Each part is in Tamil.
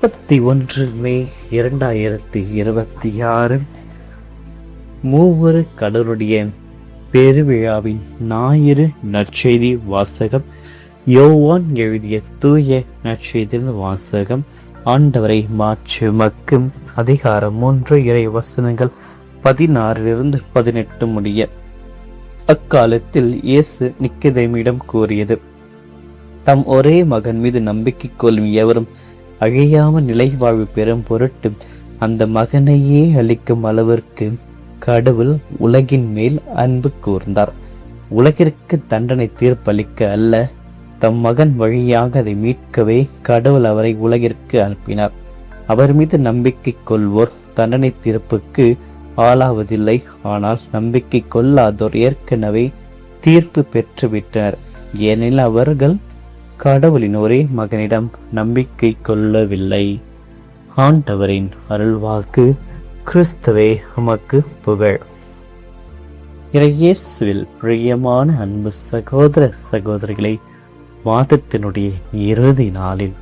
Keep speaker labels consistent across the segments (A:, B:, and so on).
A: 31 மே 2026 மூவரு கடவுளுடைய பெருவிழாவின் ஞாயிறு நற்செய்தி வாசகம். யோவான் எழுதிய தூய நற்செய்தியின் வாசகம். ஆண்டவரை மாட்சிமக்கும் அதிகாரம் 3 இறை வசனங்கள் 16-18 முடிய. அக்காலத்தில் இயேசு நிக்கதேமிடம் கூறியது, தம் ஒரே மகன் மீது நம்பிக்கை கொள்ளும் எவரும் அழியாம நிலை வாழ்வு பெறும் பொருட்டு அந்த மகனையே அளிக்கும் அளவிற்கு கடவுள் உலகின் மேல் அன்பு கூர்ந்தார். உலகிற்கு தண்டனை தீர்ப்பளிக்க அல்ல, தம் மகன் வழியாக அதை மீட்கவே கடவுள் அவரை உலகிற்கு அனுப்பினார். அவர் மீது நம்பிக்கை கொள்வோர் தண்டனை தீர்ப்புக்கு ஆளாவதில்லை, ஆனால் நம்பிக்கை கொள்ளாதோர் ஏற்கனவே தீர்ப்பு பெற்றுவிட்டனர். ஏனெனில் அவர்கள் கடவுளின் ஒரே மகனிடம் நம்பிக்கை கொள்ளவில்லை. ஆண்டவரின் அருள்வாக்கு. கிறிஸ்துவே உமக்கு புகழ். இயேசுவில் பிரியமான அன்பு சகோதர சகோதரிகளை, மாதத்தினுடைய இறுதி நாளில்,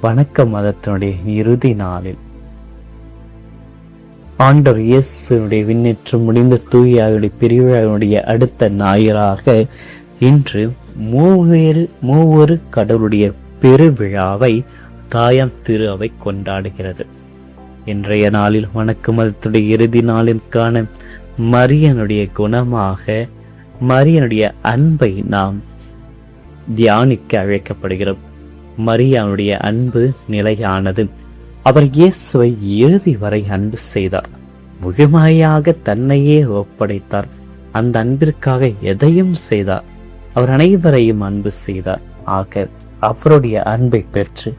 A: வணக்க மதத்தினுடைய இறுதி நாளில் ஆண்டவர் இயேசுனுடைய விண்ணேற்று முடிந்த தூயாவுடைய பிரிவிழாவினுடைய அடுத்த ஞாயிறாக இன்று மூவரு கடவுளுடைய பெருவிழாவை தாயாம் திரு அவை கொண்டாடுகிறது. இன்றைய நாளில் வணக்க மதத்துடைய இறுதி நாளிற்கான மரியனுடைய குணமாக மரியனுடைய அன்பை நாம் தியானிக்க அழைக்கப்படுகிறோம். மரியானுடைய அன்பு நிலையானது. அவர் இயேசுவை இறுதி வரை அன்பு செய்தார். முழுமையாக தன்னையே ஒப்படைத்தார். அந்த அன்பிற்காக எதையும் செய்தார். அவர் அனைவரையும் அன்பு செய்தார். ஆக அவருடைய அன்பை பெற்று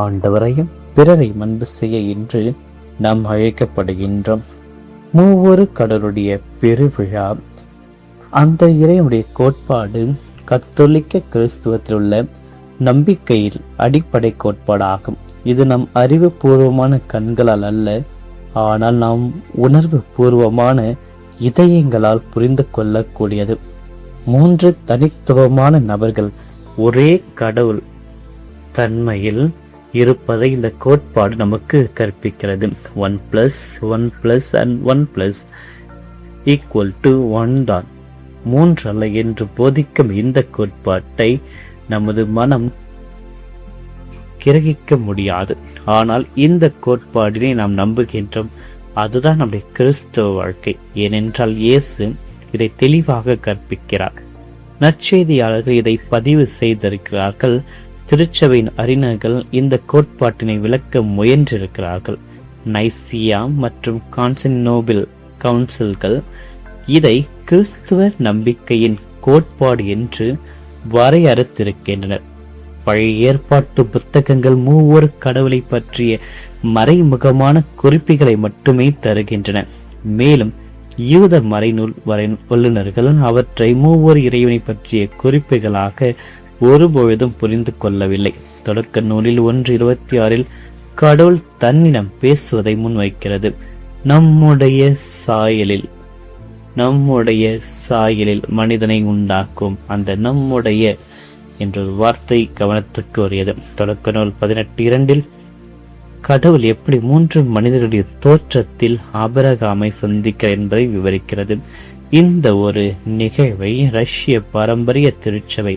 A: ஆண்டவரையும் பிறரையும் அன்பு செய்ய இன்று நாம் அழைக்கப்படுகின்றோம். மூவரு கடவுளுடைய பெருவிழா அந்த இறைவனுடைய கோட்பாடு கத்தோலிக்க கிறிஸ்துவத்தில் உள்ள நம்பிக்கையில் அடிப்படை கோட்பாடாகும். இது நம் அறிவு பூர்வமான கண்களால் அல்ல, ஆனால் நாம் உணர்வு பூர்வமான இதயங்களால் புரிந்து கொள்ளக்கூடியது. 3 தனித்துவமான நபர்கள் ஒரே கடவுள் தன்மையில் இருப்பதை இந்த கோட்பாடு நமக்கு கற்பிக்கிறது. 1+1+1+1 தான் 3 அல்ல என்று போதிக்கும் இந்த கோட்பாட்டை நமது மனம் கிரகிக்க முடியாது. ஆனால் இந்த கோட்பாடினை நாம் நம்புகின்றோம். அதுதான் நம்முடைய கிறிஸ்தவ வாழ்க்கை. ஏனென்றால் இயேசு இதை தெளிவாக கற்பிக்கிறார். நற்செய்தியாளர்கள் இதை பதிவு செய்திருக்கிறார்கள். திருச்சபையின் அறிஞர்கள் இந்த கோட்பாட்டினை விளக்க முயன்றிருக்கிறார்கள். நைசியா மற்றும் கான்ஸ்டன்டினோபிள் கவுன்சில்கள் இதை கிறிஸ்துவ நம்பிக்கையின் கோட்பாடு என்று வரையறுத்திருக்கின்றனர். பழைய ஏற்பாட்டு புத்தகங்கள் மூவரு கடவுளை பற்றிய மறைமுகமான குறிப்புகளை மட்டுமே தருகின்றன. மேலும் யூத மறைநூல் வல்லுநர்கள் அவற்றை மூவரு இறைவனை பற்றிய குறிப்புகளாக ஒருபொழுதும் புரிந்து கொள்ளவில்லை. தொடக்க நூலில் 1:26 கடவுள் தன்னிடம் பேசுவதை முன்வைக்கிறது. நம்முடைய சாயலில் மனிதனை உண்டாக்கும். அந்த நம்முடைய என்ற வார்த்தை கவனத்துக்கு உரியது. தொடக்க நூல் 18:2 கடவுள் எப்படி 3 மனிதர்களுடைய தோற்றத்தில் ஆபிரகாமை சந்திக்க என்பதை விவரிக்கிறது. இந்த ஒரு நிகழ்வை ரஷ்ய பாரம்பரிய திருச்சபை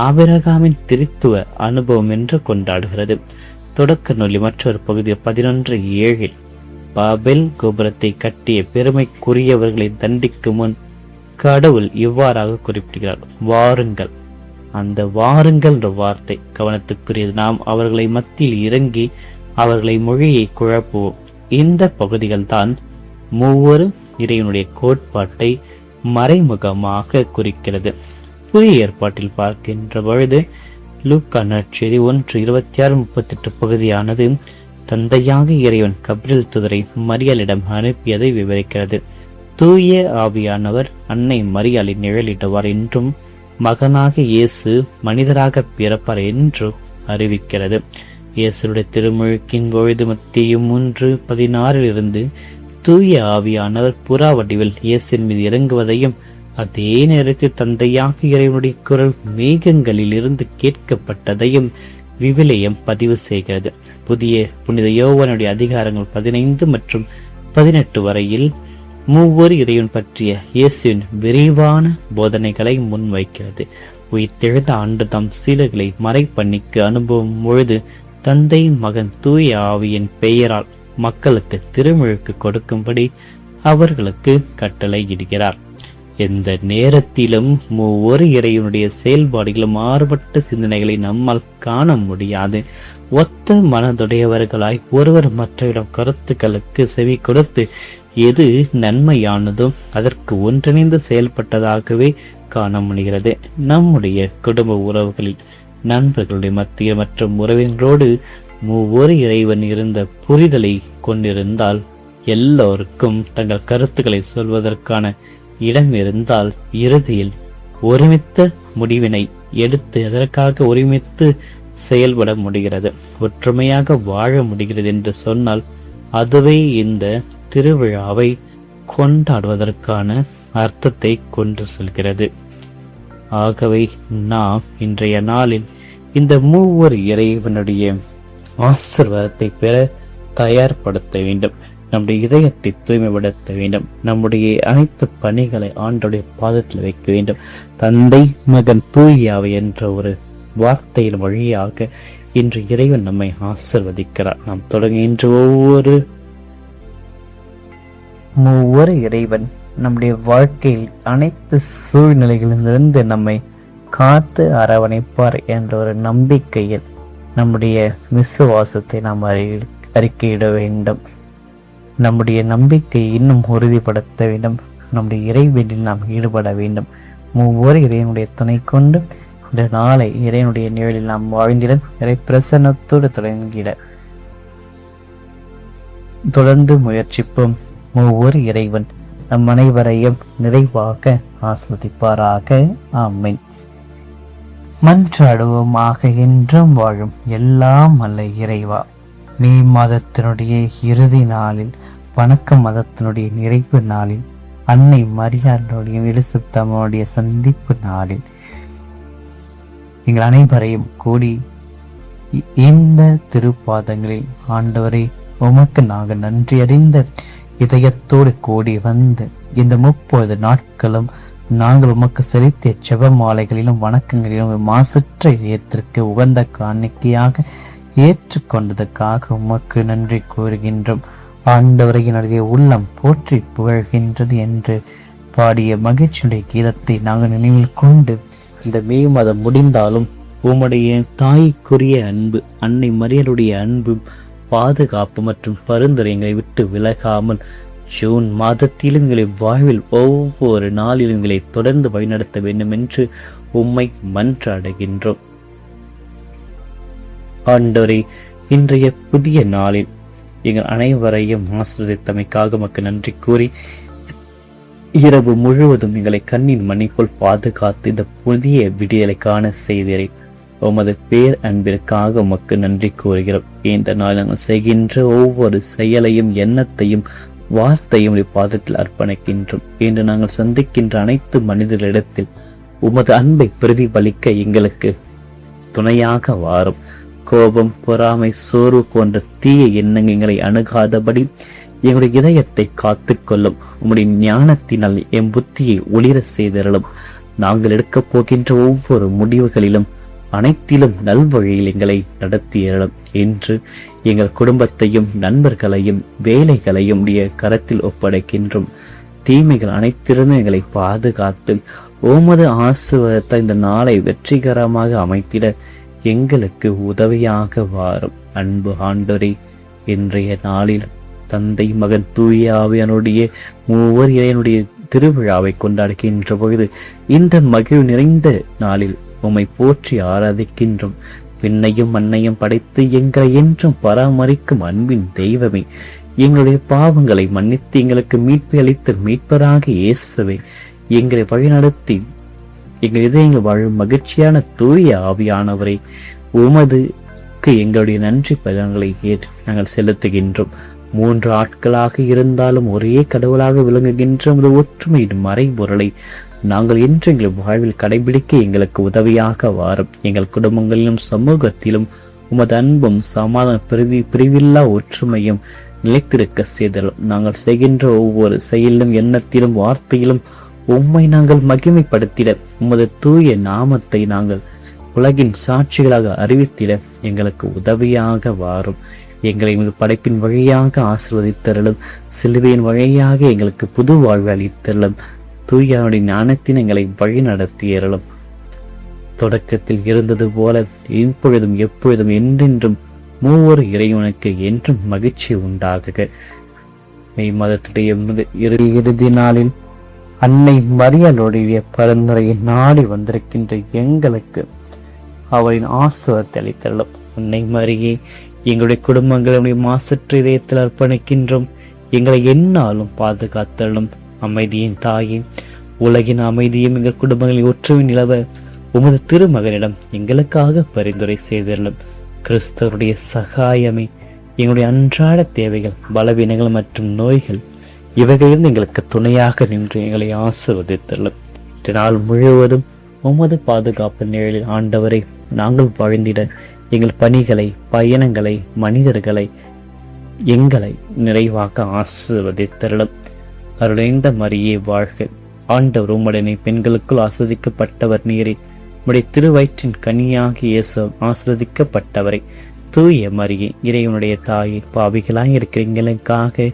A: ஆபிரகாமின் திருத்துவ அனுபவம் என்று கொண்டாடுகிறது. தொடக்க நூலில் மற்றொரு பகுதி 11:7 பாபெல் கோபுரத்தை கட்டிய பெருமைக்குரியவர்களை தண்டிக்கும் முன் கடவுள் இவ்வாறாக குறிப்பிடுகிறார், வாருங்கள். அந்த வாருங்கள் என்ற வார்த்தை கவனத்துக்குரியது. நாம் அவர்களை மத்தியில் இறங்கி அவர்களை மொழியை குழப்புவோம். இந்த பகுதிகள் தான் மூவரு இறைவனுடைய கோட்பாட்டை மறைமுகமாக குறிக்கிறது. புதிய ஏற்பாட்டில் பார்க்கின்ற பொழுது லூக்கா நற்செய்தி 1:26-38 பகுதியானது தந்தையாக இறைவன் கபிரியேல் தூதரை மரியாளிடம் அனுப்பியதை விவரிக்கிறது. தூய ஆவியானவர் அன்னை மரியாளின் நிழலிடுவார் என்றும் மகனாக இயேசு மனிதராக பிறப்பார் என்றும் அறிவிக்கிறது. இயேசுடைய திருமுழுக்கின் பொழுது மத்தேயு 3:16 தூய ஆவியானவர் புறா வடிவில் இயேசுவின் மீது இறங்குவதையும் அதே நேரத்தில் தந்தையாக இறைவனுடைய குரல் மேகங்களில் இருந்து கேட்கப்பட்டதையும் விவிலியம் பதிவு செய்கிறது. புதிய புனித யோவானுடைய அதிகாரங்கள் 15 மற்றும் 18 வரையில் மூவொரு இறைவன் பற்றிய இயேசுவின் விரிவான போதனைகளை முன்வைக்கிறது. உயிர்த்தெழுந்த ஆண்டு தம் சீடர்களை மறைப்பண்ணிக்கு அனுபவம் பொழுது தந்தை மகன் தூய ஆவியின் பெயரால் மக்களுக்கு திருமுழுக்கு கொடுக்கும்படி அவர்களுக்கு கட்டளை இடுகிறார். எந்த நேரத்திலும் ஒவ்வொரு இறைவனுடைய செயல்பாடுகளும் மாறுபட்ட சிந்தனைகளை நம்மால் காண முடியாது. ஒத்த மனதுடையவர்களாய் ஒருவர் மற்றவரிடம் கருத்துக்களுக்கு செவி கொடுத்து எது நன்மையானதோ அதற்கு ஒன்றிணைந்து செயல்பட்டதாகவே காண முடிகிறது. நம்முடைய குடும்ப உறவுகளில், நண்பர்களுடைய மத்திய மற்றும் உறவினரோடு ஒவ்வொரு இறைவன் இருந்த புரிதலை கொண்டிருந்தால், எல்லோருக்கும் தங்கள் கருத்துக்களை சொல்வதற்கான இடம் இருந்தால், இறுதியில் ஒருமித்த முடிவினை எடுத்து அதற்காக ஒருமித்து செயல்பட முடிகிறது, ஒற்றுமையாக வாழ முடிகிறது என்று சொன்னால் அதுவே இந்த திருவிழாவை கொண்டாடுவதற்கான அர்த்தத்தை கொண்டு செல்கிறது. ஆகவே நாம் இன்றைய நாளில் இந்த மூவர் இறைவனுடைய ஆசீர்வாதத்தை பெற தயார்படுத்த வேண்டும். நம்முடைய இதயத்தை தூய்மைப்படுத்த வேண்டும். நம்முடைய அனைத்து பணிகளை ஆண்டோடைய பாதத்தில் வைக்க வேண்டும். தந்தை மகன் தூயாவை என்ற ஒரு வார்த்தையின் வழியாக இன்று இறைவன் நம்மை ஆசீர்வதிக்கிறார். நாம் தொடங்குகின்ற ஒவ்வொரு இறைவன் நம்முடைய வாழ்க்கையில் அனைத்து சூழ்நிலைகளிலிருந்து நம்மை காத்து அரவணைப்பார் என்ற ஒரு நம்பிக்கையில் நம்முடைய விசுவாசத்தை நாம் அறிக்கையிட வேண்டும். நம்முடைய நம்பிக்கையை இன்னும் உறுதிப்படுத்த வேண்டும். நம்முடைய இறைவனில் நாம் ஈடுபட வேண்டும். ஒவ்வொரு இறைவனுடைய துணை கொண்டு இந்த நாளை இறைவனுடைய நிழலில் நாம் வாழ்ந்திட, இறை பிரசன்னத்தோடு தொடர்ந்து முயற்சிப்போம். ஒவ்வொரு இறைவன் நம் அனைவரையும் நிறைவாக ஆஸ்வதிப்பாராக. ஆமென். மன்றாடுவோமாக. என்றும் வாழும் எல்லாம் அல்ல இறைவா, மே மாதத்தினுடைய இறுதி நாளில், வணக்க மதத்தினுடைய நிறைவு நாளில், அன்னை மரியாளுடைய எலிசபெத்தம்மாவுடைய சந்திப்பு நாளில் எங்கள் அனைவரையும் கூடி இந்த திருப்பாதங்களில் ஆண்டவரை உமக்கு நாங்கள் நன்றி அறிந்த இதயத்தோடு கூடி வந்து இந்த 30 நாட்களும் நாங்கள் உமக்கு செலுத்திய ஜெப மாலைகளிலும் வணக்கங்களிலும் மாசற்ற இதயத்திற்கு உகந்த காணிக்கையாக ஏற்றுக்கொண்டதற்காக உமக்கு நன்றி கூறுகின்றோம். ஆண்டவரை என்னுடைய உள்ளம் போற்றி புகழ்கின்றது என்று பாடிய மகிழ்ச்சியுடைய கீதத்தை நாங்கள் நினைவில் கொண்டு இந்த மே மாதம் முடிந்தாலும் உம்முடைய தாய்க்குரிய அன்பு, அன்னை மரியாளுடைய அன்பு, பாதுகாப்பு மற்றும் பரிந்துரைகளை விட்டு விலகாமல் ஜூன் மாதத்திலும் எங்களை வாழ்வில் ஒவ்வொரு நாளிலும் எங்களை தொடர்ந்து வழிநடத்த வேண்டும் என்று உம்மை மன்றாடுகின்றோம். ஆண்டவரே, இன்றைய புதிய நாளில் எங்கள் அனைவரையும் ஆசீர்வதித்தமைக்காக உமக்கு நன்றி கூறி, இரவு முழுவதும் எங்களை கண்ணின் மணி போல் பாதுகாத்து இந்த புதிய விடியலை காண செய்தீரை. உமது பேர் அன்பிற்காக உமக்கு நன்றி கூறுகிறோம். இந்த நாள் நாங்கள் செய்கின்ற ஒவ்வொரு செயலையும், எண்ணத்தையும், வார்த்தையும் பாதத்தில் அர்ப்பணிக்கின்றோம். இன்று நாங்கள் சந்திக்கின்ற அனைத்து மனிதர்களிடத்தில் உமது அன்பை பிரதிபலிக்க எங்களுக்கு துணையாக வாரும். கோபம், பொறாமை, சோர்வு போன்ற தீய எண்ணங்கள் எங்களை அணுகாதபடி எங்களுடைய இதயத்தை காத்துக்கொள்ளும். உம்முடைய ஞானத்தினால் என் புத்தியை ஒளிர செய்தருளும். நாங்கள் எடுக்கப் போகின்ற ஒவ்வொரு முடிவுகளிலும் அனைத்திலும் நல்வழியில் எங்களை நடத்தியருளும் என்று எங்கள் குடும்பத்தையும் நண்பர்களையும் வேலைகளையும் உடைய கரத்தில் ஒப்படைக்கின்றோம். தீமைகள் அனைத்திலிருந்து எங்களை பாதுகாத்து உமது ஆசீர்வாதத்தை இந்த நாளை வெற்றிகரமாக அமைத்திட எங்களுக்கு உதவியாக வாரும். அன்பு ஆண்டவரே, இன்றைய நாளில் தந்தை மகன் தூய ஆவியானுடைய மூவர் இறைவனுடைய திருவிழாவை கொண்டாடுகின்ற பொழுது இந்த மகிழ்வு நிறைந்த நாளில் உம்மை போற்றி ஆராதிக்கின்றோம். விண்ணையும் மண்ணையும் படைத்து எங்களை என்றும் பராமரிக்கும் அன்பின் தெய்வமே, எங்களுடைய பாவங்களை மன்னித்து எங்களுக்கு மீட்பை அளித்த மீட்பராக இயேசுவே, எங்களை வழிநடத்தி எங்கள் இதயங்கள் வாழும் மகிழ்ச்சியான தூய ஆவியானவரை, உமதுக்கு எங்களுடைய நன்றி பலன்களை நாங்கள் செலுத்துகின்றோம். 3 ஆட்களாக இருந்தாலும் ஒரே கடவுளாக விளங்குகின்ற ஒரு ஒற்றுமையின் மறைபொருளை நாங்கள் என்று எங்கள் வாழ்வில் கடைபிடிக்க எங்களுக்கு உதவியாக வாரும். எங்கள் குடும்பங்களிலும் சமூகத்திலும் உமது அன்பும் சமாதான பிரிவில்லா ஒற்றுமையும் நிலைத்திருக்க செய்தலும். நாங்கள் செய்கின்ற ஒவ்வொரு செயலிலும், எண்ணத்திலும், வார்த்தையிலும் உம்மை நாங்கள் மகிமைப்படுத்திட, உமது தூய நாமத்தை நாங்கள் உலகின் சாட்சிகளாக அறிவித்திட எங்களுக்கு உதவியாக வாரும். எங்களை எமது படைப்பின் வழியாக ஆசிர்வதித்தருளும். சிலுவையின் வழியாக எங்களுக்கு புது வாழ்வு அளித்தருளும். தூயாவுடைய ஞானத்தின் எங்களை வழி நடத்தியருளும். தொடக்கத்தில் இருந்தது போல இப்பொழுதும் எப்பொழுதும் என்றென்றும் மூவொரு இறைவனுக்கு என்றும் மகிழ்ச்சி உண்டாகுக. மெய் மதத்துடைய இறுதி நாளில் அன்னை மரியாளுடைய பரிந்துரையை நாடி வந்திருக்கின்ற எங்களுக்கு அவரின் ஆசீர்வாதத்தை அளித்தருளும். அன்னை மரியே, எங்களுடைய குடும்பங்களுடைய மாசற்ற இதயத்தில் அர்ப்பணிக்கின்றோம். எங்களை எந்நாளும் பாதுகாத்தருளும். அமைதியின் தாயே, உலகின் அமைதியும் எங்கள் குடும்பங்களில் ஒற்றுமை நிலவ உமது திருமகனிடம் எங்களுக்காக பரிந்துரை செய்தருளும். கிறிஸ்தவருடைய சகாயமே, எங்களுடைய அன்றாட தேவைகள், பலவீனங்கள் மற்றும் நோய்கள் இவைகளிலிருந்து எங்களுக்கு துணையாக நின்று எங்களை ஆசீர்வதித்தருளும். நாள் முழுவதும் உமது பாதுகாப்பு நிழலில் ஆண்டவரை நாங்கள் வாழ்ந்திட எங்கள் பணிகளை, பயணங்களை, மனிதர்களை எங்களை நிறைவாக ஆசீர்வதித்தருளும். அருளைந்த மரியே வாழ்க. ஆண்டவர் உம்முடனே பெண்களுக்குள் ஆஸ்வதிக்கப்பட்டவர் நீரே. உம்முடைய திருவயிற்றின் கனியாகி இயேசு ஆஸ்வதிக்கப்பட்டவரை. தூய மரியே, இறைவனுடைய தாயே, பாவிகளாய் இருக்கிற எங்களுக்காக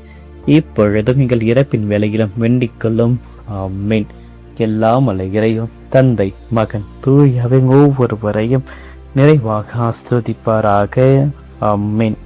A: இப்பொழுதும் எங்கள் இறப்பின் வேளையிலும் வேண்டிக் கொள்ளும். ஆமென். எல்லாம் அல்ல இறைவன் தந்தை, மகன், தூயவை ஒவ்வொருவரையும் நிறைவாக ஆஸ்வதிப்பாராக. ஆமென்.